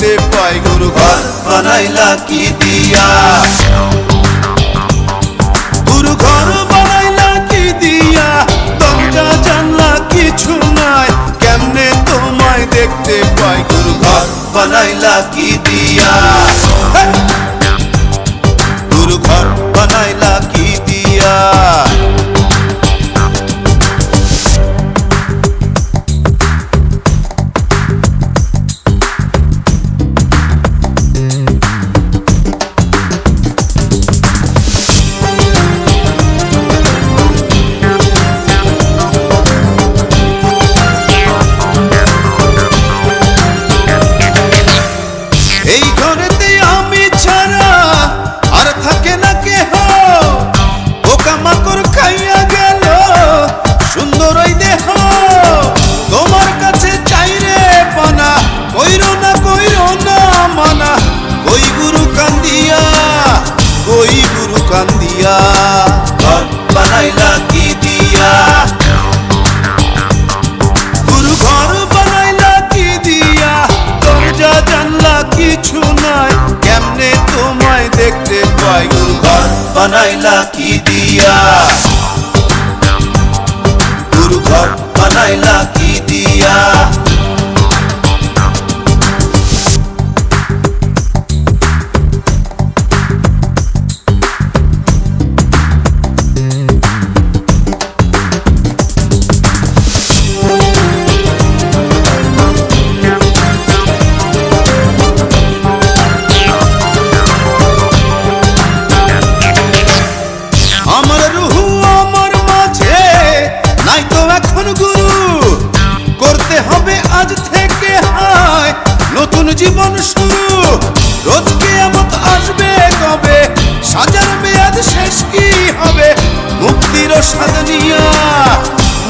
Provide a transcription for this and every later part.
দেখতে পাই গুরু ঘর বানাইলা কি দিয়া, গুরু ঘর বানাইলা কি দিয়া, দরজা জানলা কিছু নাই, কেমনে তোমায় দেখতে পাই গুরু ঘর বানাইলা কি দিয়া, গুরু ঘর বানাইলা কি দিয়া। এই ঘরেতে আমি ছাড়া আর থাকে না কেহ, পোকামাকড় খাইয়া গেল সুন্দর ওই দেহ, তোমার কাছে চাই রে পানা, কইরো না মানা, ওই গুরু কান্দিয়া, ওই গুরু কান্দিয়া, ঘর বানাইলা কি দিয়া, গুরু ঘর বানাইলা কি দিয়া, দরজা জানলা কিছু নাই, কেমনে তোমায় দেখতে পাই গুরু ঘর বানাইলা কি দিয়া, গুরু ঘর বানাইলা কি দিয়া। আমার রুহু আমার মাঝে নাই তো এখন গুরু, করতে হবে আজ থেকে হায় নতুন জীবন শুরু, রোজ কিয়ামত আসবে কবে, সাজার মেয়াদ শেষ কি হবে, মুক্তির স্বাদ নিয়া,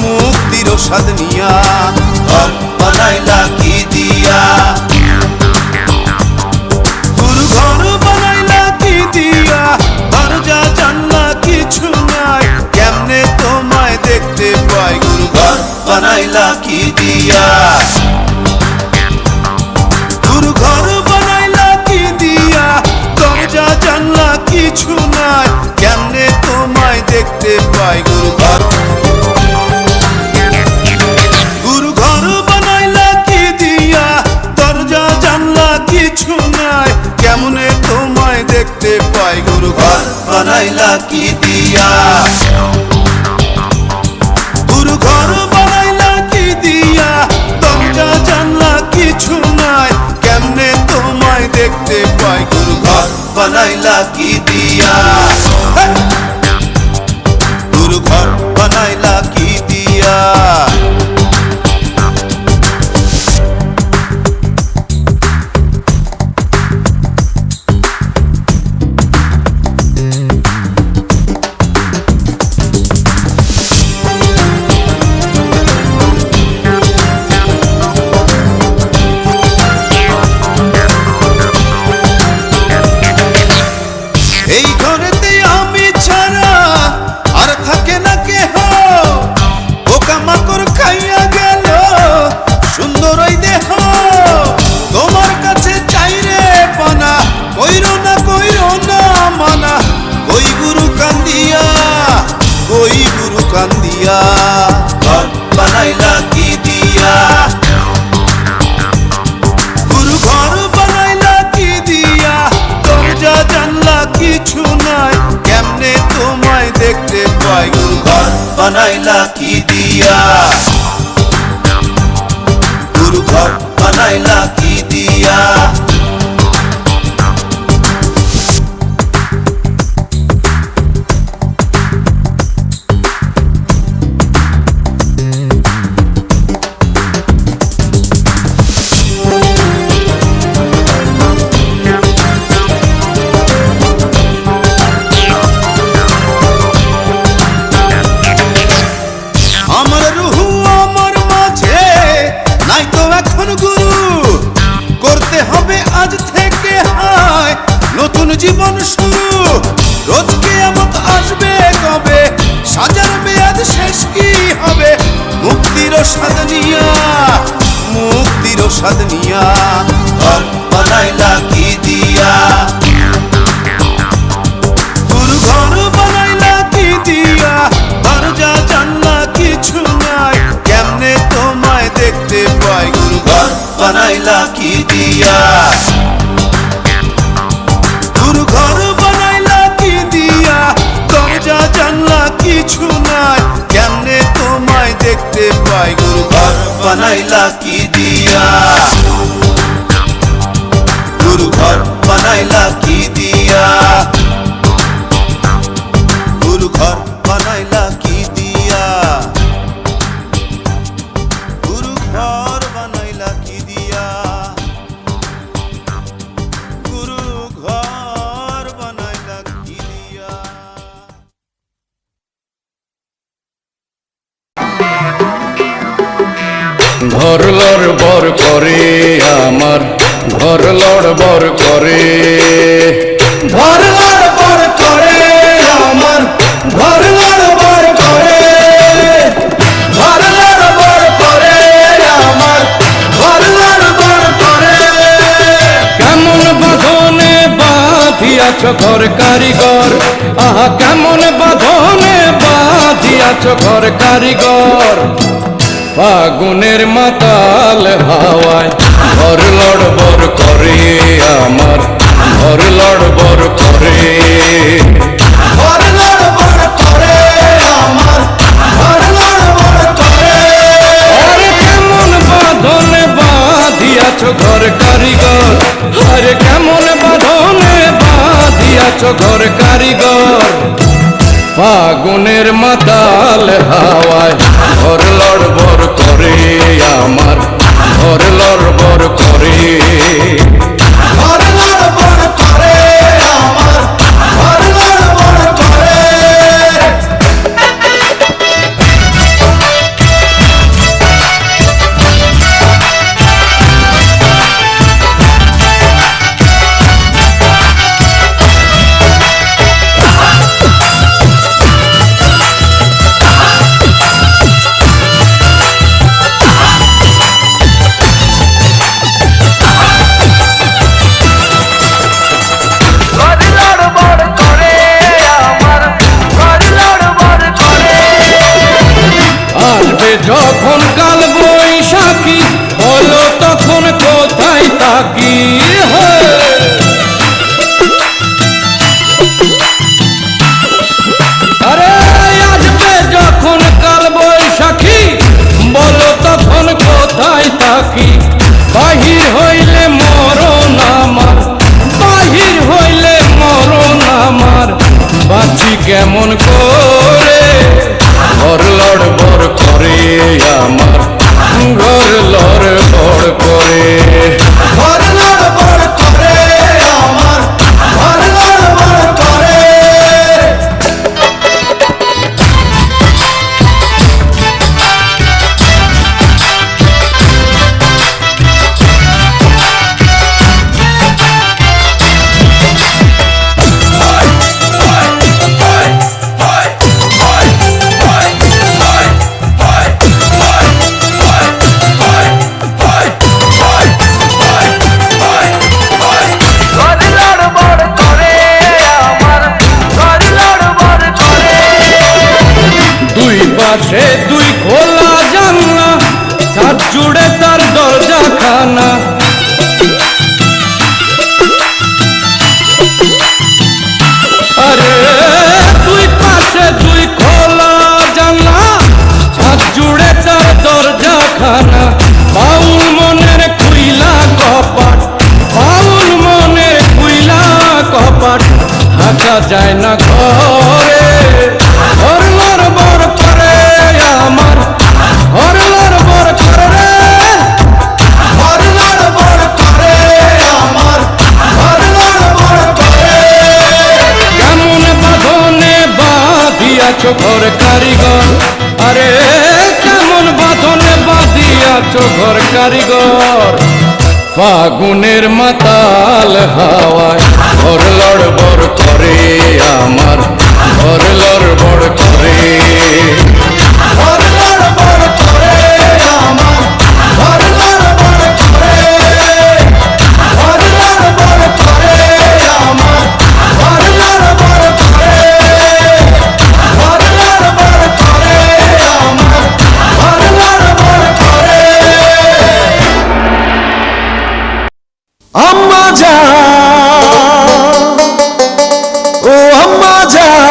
মুক্তির স্বাদ নিয়া, ঘর বানাইলা কি দিয়া, গুরু ঘর বানাইলা কি দিয়া, দরজা জানলা কিছু নাই, কেমনে তোমায় দেখতে পাই গুরু ঘর বানাইলা কি দিয়া, গুরু ঘর বানাইলা কি দিয়া, দরজা জানলা কিছু নাই, কেমনে তোমায় দেখতে পাই গুরু ঘর, গুরু ঘর বানাইলা কি দিয়া, দরজা জানলা কিছু নাই, কেমনে তোমায় দেখতে পাই গুরু ঘর বানাইলা কি দিয়া, গুরু ঘর বানাইলা কি দিয়া, দরজা জানলা কিছু নাই, কেমনে তোমায় দেখতে পাই গুরু ঘর বানাইলা কি দিয়া, গুরু ঘর বানাইলা কি দিয়া। এই ঘরেতে আমি ছাড়া আর থাকে না কেহ, পোকামাকড় খাইয়া গেল সুন্দর ওই দেহ, তোমার কাছে চাই রে পানা, কইরো না মানা, ওই গুরু কান্দিয়া, ওই গুরু কান্দিয়া, ঘর বানাইলা কি দিয়া, গুরু ঘর বানাইলা কি দিয়া, দরজা জানলা কিছু নাই, কেমনে তোমায় দেখতে পাই গুরু ঘর বানাইলা কি দিয়া, গুরু ঘর বানাইলা কি দিয়া। আমার রুহু আমার মাঝে নাই তো এখন গুরু, করতে হবে আজ থেকে হায় নতুন জীবন শুরু, রোজ কিয়ামত আসবে কবে, সাজার মেয়াদ শেষ কি হবে, মুক্তির স্বাদ নিয়া, মুক্তির স্বাদ নিয়া, ঘর বানাইলা কি দিয়া, গুরু ঘর বানাইলা কি দিয়া, গুরু ঘর বানাইলা কি দিয়া, গুরু ঘর বানাইলা কি দিয়া, গুরু ঘর বানাইলা কি দিয়া। ঘর লড়বড় করে আমার, ঘর লড়বড় করে, ঘর লড়বড় করে আমার, ঘর লড়বড় করে, ঘর লড়বড় করে আমার, ঘর লড়বড় করে। কেমন বাঁধনে বাঁধিয়াছ ঘর কারিগর, আহা কেমন বাঁধনে বাঁধিয়াছ ঘর কারিগর। ফাগুনের মাতাল হাওয়ায় ঘর লড়বড় করে আমার, ঘর লড়বড় করে, ঘর লড়বড় করে আমার, ঘর লড়বড় করে। আরে কেমন বাঁধনে বাঁধিয়াছ ঘর কারিগর, আরে কেমন বাঁধনে বাঁধিয়াছ ঘর কারিগর। ফাগুনের মাতাল হাওয়ায় ঘর লড়বড় করে আমার, ঘর লড়বড় করে, ঘর লড়বড় করে আমার, ঘর লড়বড় করে। যখন কাল বৈশাখী হলো তখন কোথায় থাকি, আরে আসবে যখন কাল বৈশাখী বলো তখন কোথায় থাকি। বাহির হইলে মরণ আমার, বাহির হইলে মরণ আমার, বাঁচি কেমন করে। ঘর লড়বড় করে আমার, ঘর লড়বড় করে, ঘর লড়বড় করে আমার, ঘর লড়বড় করে। পাশে দুই খোলা জানলা, ছাদ জুড়ে তার দরজা খানা। আরে দুই পাশে দুই খোলা জানলা, ছাদ জুড়ে তার দরজা খানা। বাউল মনের খুইলা কপাট, বাউল মনের খুইলা কপাট, হাঁটা যায় না ঘরে। ঘর লড়বড় করে আমার, ঘর লড়বড় করে, ঘর লড়বড় করে আমার, ঘর লড়বড় করে। কেমন বাঁধনে বাঁধিয়াছ ঘর কারিগর, আরে কেমন বাঁধনে বাঁধিয়াছ ঘর কারিগর। ফাগুনের মাতাল হাওয়ায় ঘর লড়বড় করে আমার, ঘর লড়বড় করে, ঘর লড়বড় করে আমার, ঘর লড়বড় করে, ঘর লড়বড় করে আমার, ঘর লড়বড় করে, ঘর লড়বড় করে আমার, ঘর লড়বড় করে। আম্মা জান, ও আম্মা জান,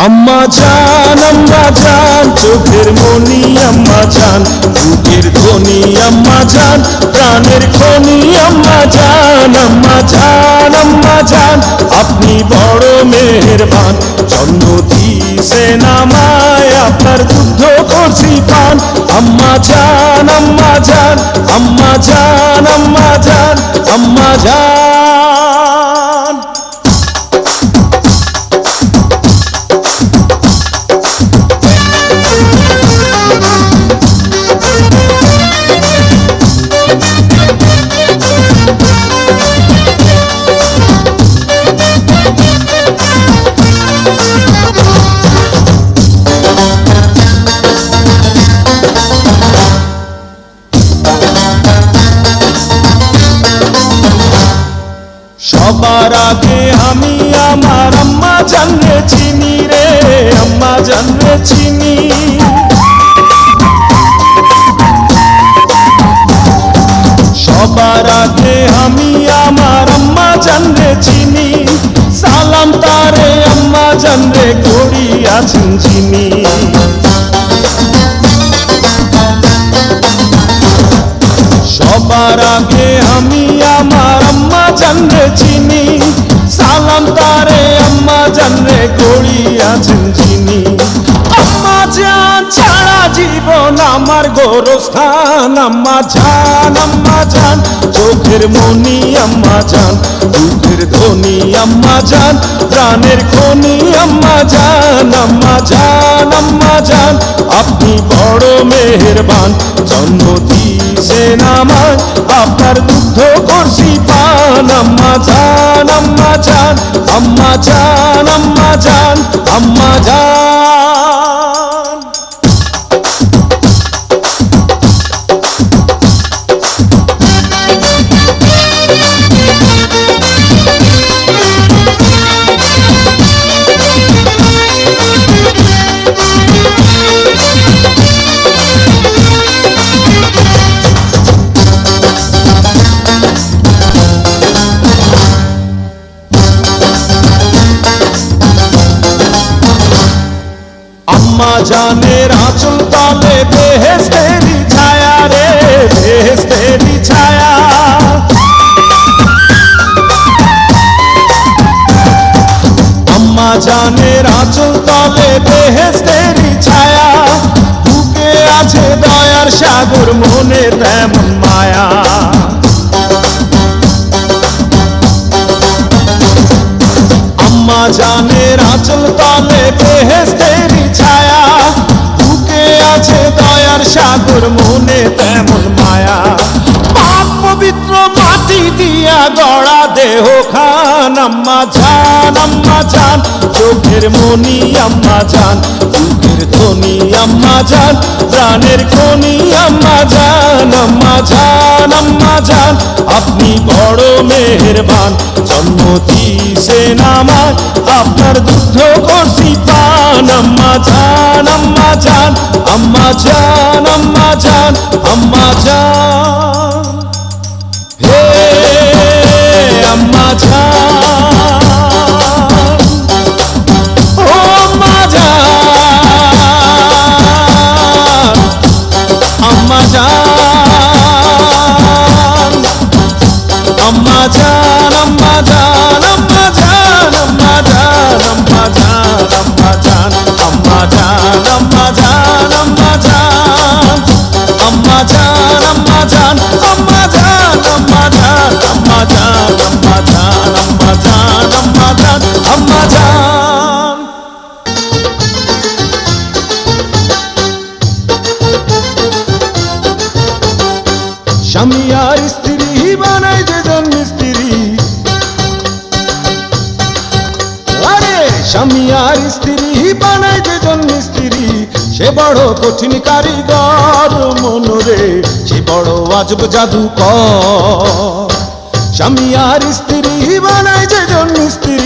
আম্মা জান চোখের মনি আম্মা জান, বুকের ধ্বনি আম্মা জান, প্রাণের খনি আম্মা জান। আম্মা জান আপনি বড় মেহেরবান, জন্ম দিয়েছেন আমায়, আপনার দুগ্ধ করছি পান। আম্মা জান আম্মা জান আম্মা জান আম্মা জান আম্মা জান। সবার আগে আমি আমার আম্মা জানরে চিনি রে, আম্মা জানরে চিনি। সবার আগে আমি আমার আম্মা জানরে চিনি, সালাম তারে আম্মা জানরে করিয়াছেন চিনি। সবার আগে আমি আমার আম্মা জানরে চিনি, সালাম তারে আম্মা জানরে গড়িয়াছেন চিনি। আম্মা জান ছাড়া জীবন আমার গোরস্থান, আম্মা জান চোখের মনি আম্মা জান, বুকের ধ্বনি আম্মা জান, প্রাণের খনি আম্মা জান। আম্মা জান আপনি বড় মেহেরবান, জন্ম দিয়েছেন আমায়, আপনার দুগ্ধ করছি পান। আম্মা জান আম্মা জান আম্মা জান আম্মা জান আম্মা জান। আম্মা জানের আঁচল তলে বেহেশতেরি ছায়া রে, বেহেশতেরি ছায়া। আম্মা জানের আঁচল তলে বেহেশতেরি ছায়া, বুকে আছে দয়ার সাগর, মনে তেমন মায়া। আম্মা জানের আঁচল তলে বেহেশতেরি ছায়া, বুকে আছে দয়ার সাগর, মনে তেমন মায়া। পাক পবিত্র মাটি দিয়া গড়া দেহ খান, আম্মা জান চোখের মনি আম্মা জান, বুকের ধ্বনি আম্মা জান, প্রাণের খনি আম্মা জান। আম্মা জান আপনি বড় মেহেরবান, জন্ম দিয়েছেন আমায়, আপনার দুগ্ধ করছি পান। আম্মা জান আম্মা জান আম্মা জান আম্মা জান আম্মা জান। হে আম্মা জান, ও আম্মা জান, আম্মা জান, আম্মা জান, আম্মা জান, আম্মা জান, আম্মা জান, আম্মা জান, আম্মা জান, আম্মা জান, আম্মা জান, আম্মা জান, আম্মা জান, আম্মা জান, আম্মা জান, আম্মা জান, আম্মা জান, আম্মা জান, আম্মা জান, আম্মা জান, আম্মা জান। স্বামী আর স্ত্রী বানাই যেজন মিস্ত্রি, আরে স্বামী আর স্ত্রী বানাই যেজন মিস্ত্রি, সে বড় কঠিন কারিগর মনরে, সে বড় আজব জাদুকর। স্বামী আর স্ত্রী বানাই যেজন মিস্ত্রি,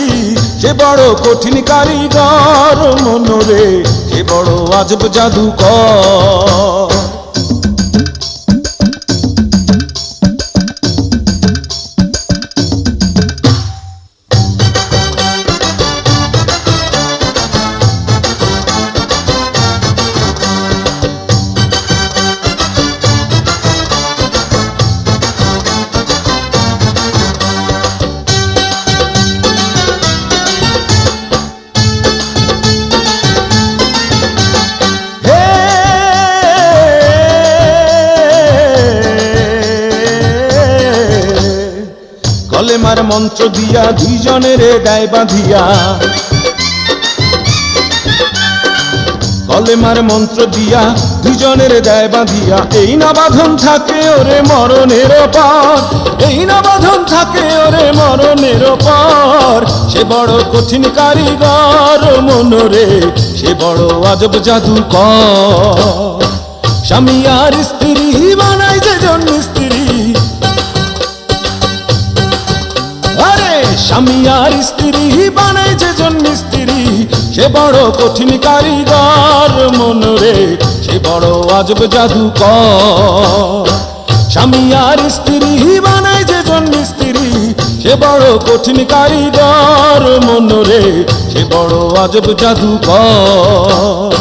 সে বড় কঠিন কারিগর মনরে, সে বড় আজব জাদুকর। কলেমার মন্ত্র দিয়া দুইজনের দেয় বাঁধিয়া, কলেমার মন্ত্র দিয়া দুজনের দেয় বাঁধিয়া, এই না বাঁধন থাকে ওরে মরণের পর, এই না বাঁধন থাকে ওরে মরণের পর। সে বড় কঠিন কারিগর মনরে, সে বড় আজব জাদুকর। স্বামী আর স্ত্রী বানাই যেজন স্ত্রী, আরে স্বামী আর স্ত্রী বানাই যেজন স্ত্রী, সে বড় কঠিন কারিগর মনরে, সে বড় আজব জাদুকর। স্বামী আর স্ত্রী বানাই যেজন স্ত্রী, সে বড় কঠিন কারিগর মনরে, সে বড় আজব জাদুকর।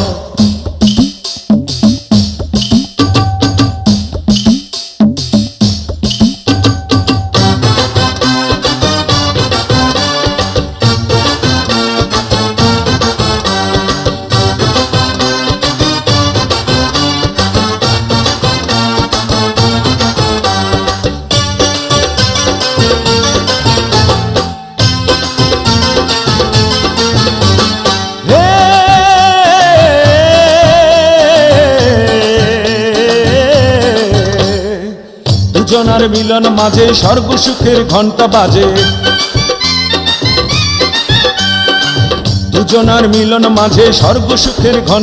দুজনার মিলন মাঝে স্বর্গ সুখের ঘন্টা বাজে, দুজনার মিলন মাঝে স্বর্গ সুখের ঘন্টা